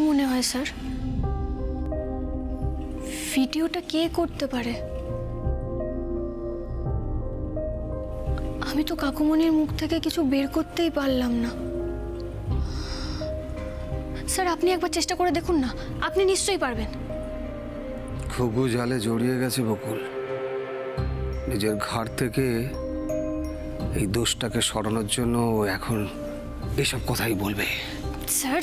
মনে হয় স্যার, ভিডিওটা কে করতে পারে? আমি তো কাকুমণির মুখ থেকে কিছু বের করতেই পারলাম না। স্যার, আপনি একবার চেষ্টা করে দেখুন না, আপনি নিশ্চয়ই পারবেন। খুব জালে জড়িয়ে গেছে বকুল। নিজের ঘাড় থেকে এই দোষটাকে সরানোর জন্য ও এখন এসব কথাই বলবে। স্যার,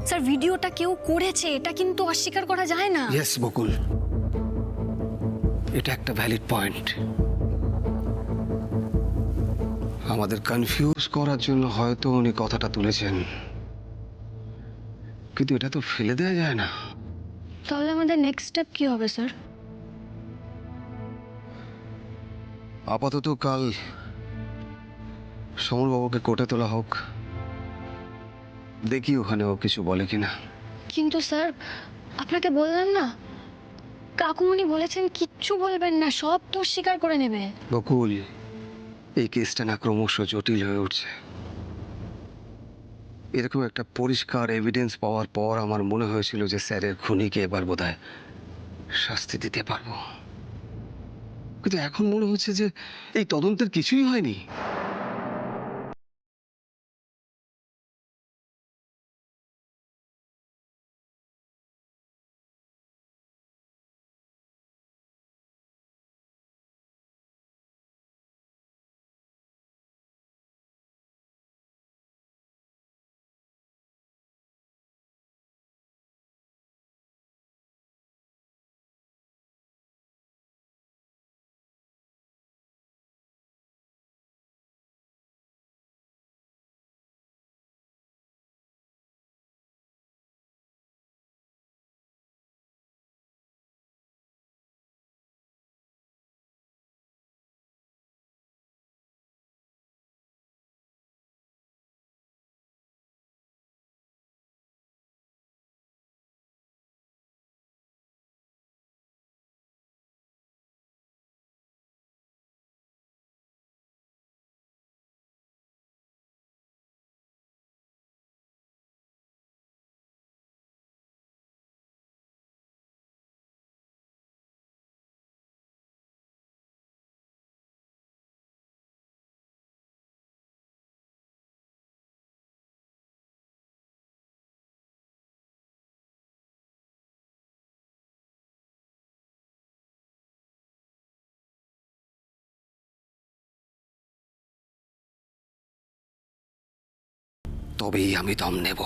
স্যার ভিডিওটা কেউ করেছে, এটা কিন্তু অস্বীকার করা যায় না। ইয়েস বকুল, এটা একটা ভ্যালিড পয়েন্ট। আমাদের কনফিউজ করার জন্য হয়তো উনি কথাটা তুলেছেন, কিন্তু এটা তো ফেলে দেওয়া যায় না। তাহলে আমাদের নেক্সট স্টেপ কি হবে স্যার? আপাতত কাল সমরবাবুকে কোর্টে তোলা হোক, দেখি ওখানে ও কিছু বলে কিনা। কিন্তু স্যার, আপনাকে বললাম না, কাকুমণি বলেছেন কিচ্ছু বলবেন না, সব দোষ স্বীকার করে নেবে। বকুল, এই কেসটা না ক্রমশ জটিল হয়ে উঠছে। এরকম একটা পরিষ্কার এভিডেন্স পাওয়ার পর আমার মনে হয়েছিল যে স্যারের খুনিকে এবার বোধহয় শাস্তি দিতে পারবো, কিন্তু এখন মনে হচ্ছে যে এই তদন্তের কিছুই হয়নি। তবেই আমি দম নেব।